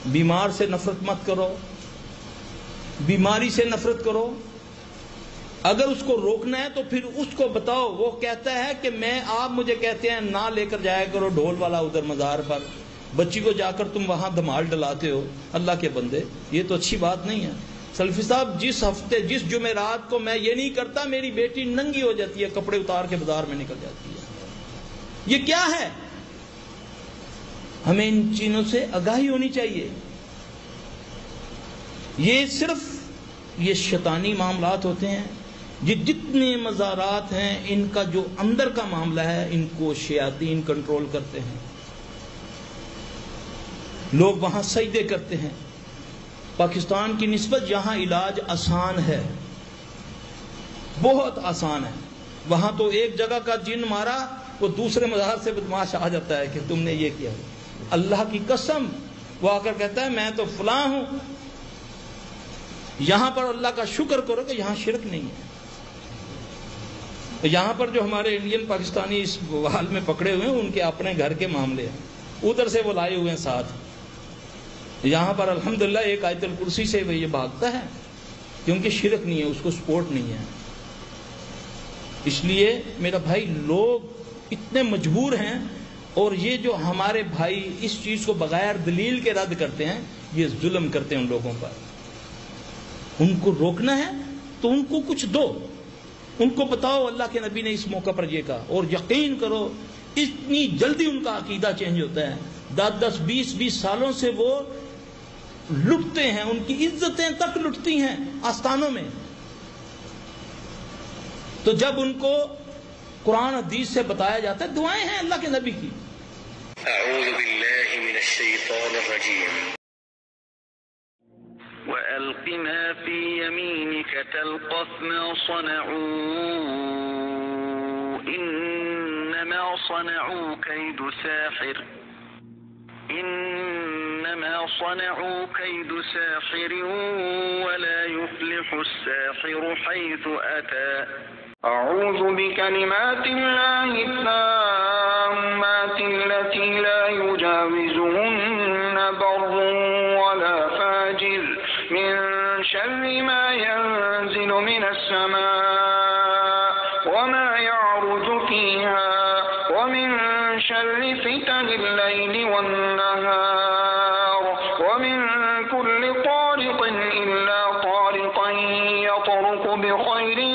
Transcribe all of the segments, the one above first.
बीमार से नफरत मत करो, बीमारी से नफरत करो। अगर उसको रोकना है तो फिर उसको बताओ। वो कहता है कि आप मुझे कहते हैं ना लेकर जाया करो ढोल वाला उधर मज़ार पर, बच्ची को जाकर तुम वहां धमाल डलाते हो। अल्लाह के बंदे, ये तो अच्छी बात नहीं है। सल्फी साहब, जिस हफ्ते जिस जुमेरात को मैं ये नहीं करता, मेरी बेटी नंगी हो जाती है, कपड़े उतार के बाजार में निकल जाती है। ये क्या है? हमें इन चीजों से आगाही होनी चाहिए। ये सिर्फ ये शैतानी मामलात होते हैं। ये जितने मज़ारात हैं, इनका जो अंदर का मामला है, इनको शयातीन कंट्रोल करते हैं। लोग वहां सजदे करते हैं। पाकिस्तान की निस्बत यहां इलाज आसान है, बहुत आसान है। वहां तो एक जगह का जिन मारा, वो दूसरे मज़ार से बदमाश आ जाता है कि तुमने ये किया। अल्लाह की कसम, वो आकर कहता है मैं तो फलां हूं। यहां पर अल्लाह का शुक्र करो कि यहां शिरक नहीं है। तो यहां पर जो हमारे इंडियन पाकिस्तानी इस हाल में पकड़े हुए हैं, उनके अपने घर के मामले हैं, उधर से वो लाए हुए हैं साथ। यहां पर अल्हम्दुलिल्लाह एक आयतुल कुर्सी से वो ये भागता है, क्योंकि शिरक नहीं है, उसको सपोर्ट नहीं है। इसलिए मेरा भाई, लोग इतने मजबूर हैं, और ये जो हमारे भाई इस चीज को बगैर दलील के रद्द करते हैं, ये जुल्म करते हैं उन लोगों पर। उनको रोकना है तो उनको कुछ दो, उनको बताओ अल्लाह के नबी ने इस मौका पर ये कहा, और यकीन करो इतनी जल्दी उनका अकीदा चेंज होता है। 10-10, 20-20 सालों से वो लुटते हैं, उनकी इज्जतें तक लुटती हैं आस्थानों में। तो जब उनको कुरान हदीस से बताया जाता है, दुआएं हैं अल्लाह के नबी की। अऊज़ु बिल्लाहि मिनश शैतानिर रजीम। वअल्क़ मा फ़ी यमीनिक तल्क़फ़ मा सनऊ इन्नमा सनऊ कैदु साहिर इन्नमा सनऊ कैदु साहिर वला युफ़्लिहु अस्साहिरु हैथु अता। अऊज़ु बिकलिमातिल्लाहि त्ताम्माति लती ला युजाविज़ुहुन्ना बर्रुन वला फाजिर मिन शर्रि मा यंज़िलु मिनस समाइ वमा यअरुजु फ़ीहा वमिन शर्रि फ़ितनिल लैलि वन्नहार वमिन कुल्लि तारिक़िन इल्ला तारिक़न यतरुकु बिखैरिन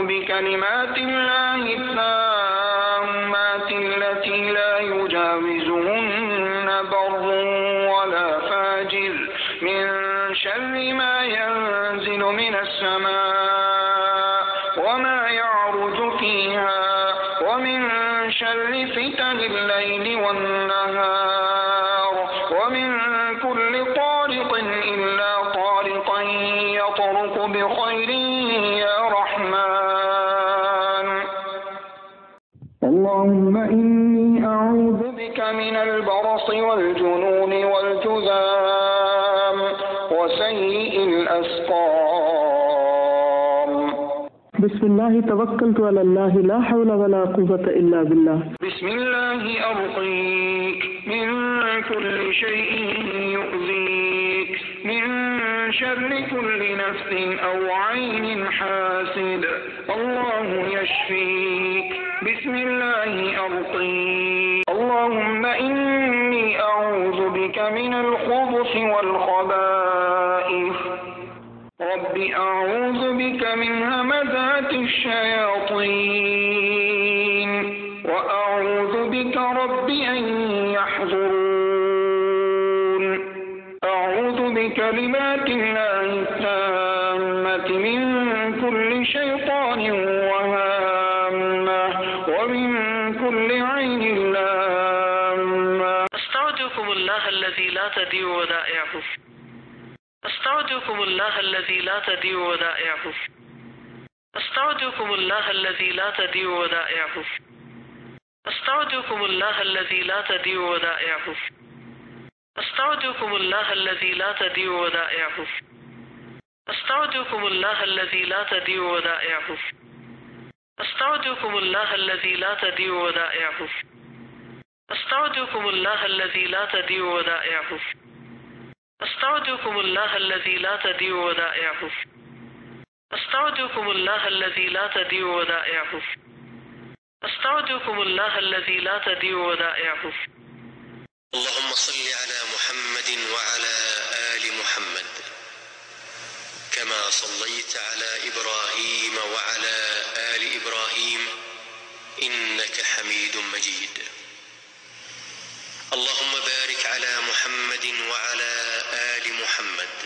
बिकलिमातिल्लाहि त्ताम्माति लती ला युजाविज़ुहुन्ना बर्रुन वला फाजिर मिन शर्रि मा यंज़िलु मिनस समाइ वमा यअरुजु फ़ीहा वमिन शर्रि फ़ितनिल लैलि वन्नहार वमिन कुल्लि तारिक़िन इल्ला तारिक़न यतरुकु बिखैरिन अल्लाहुम्मा इन्नी अऊज़ु बिका मिनल बरस वल जुनून वल जुज़ाम व सय्यिल अस्क़ाम। बिस्मिल्लाहि तवक्कलतु अलल्लाहि ला हौला वला कुव्वता इल्ला बिल्लाह। बिस्मिल्लाहि अर्क़ीक मिन कुल्लि शैइन युज़ीक मिन शर्रि कुल्लि नफ्सिन औ ऐनिन हासिद अल्लाहु यश्फीक। बिस्मिल्लाहि अर्क़ीक। अल्लाहुम्मा इन्नी अऊज़ु बिका मिनल खुबुसि वल ख़बाइस रब्बि अऊज़ु बिका मिन हमज़ातिश शयातीन व अऊज़ु बिका रब्बि अन यहज़ुरून। अऊज़ु बिकलिमातिल्लाहि त्ताम्माति मिन कुल्लि शैतानिन व हाम्मह व मिन कुल्li ऐनिन लाम्मा। अस्तौदिउकुमुल्लाह अल्लज़ी ला तदीउ वदाइअहु। अस्तौदिउकुमुल्लाह अल्लज़ी ला तदीउ वदाइअहु। अस्तौदिउकुमुल्लाह अल्लज़ी ला तदीउ वदाइअहु। अस्तौदिउकुमुल्लाह अल्लज़ी ला तदीउ वदाइअहु। अस्तौदिउकुमुल्लाह अल्लज़ी ला तदीउ वदाइअहु। अस्तौदिउकुमुल्लाह अल्लज़ी ला तदीउ वदाइअहु। अस्तौदिउकुमुल्लाह अल्लज़ी ला तदीउ वदाइअहु। أستودعكم الله الذي لا تضيع ودائعه. أستودعكم الله الذي لا تضيع ودائعه. أستودعكم الله الذي لا تضيع ودائعه. أستودعكم الله الذي لا تضيع ودائعه. اللهم صل على محمد وعلى آل محمد كما صليت على إبراهيم وعلى آل إبراهيم إنك حميد مجيد. اللهم بارك على محمد وعلى آل محمد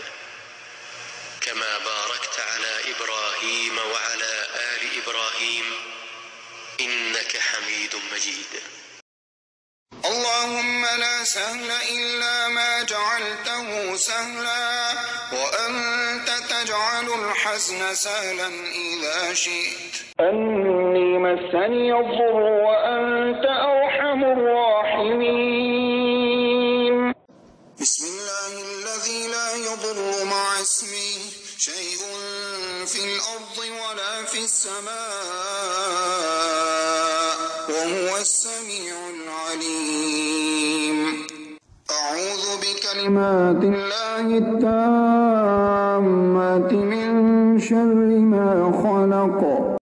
كما باركت على إبراهيم وعلى آل إبراهيم إنك حميد مجيد. اللهم لا سهل إلا ما جعلته سهلا وأنت تجعل الحزن سهلا إذا شئت. أني مسني الضر وأنت أرحم الراحمين. بسم الله الذي لا يضر مع اسمه شيء في الأرض ولا في السماء وهو السميع العليم. أعوذ بكلمات الله التامات من شر ما خلق.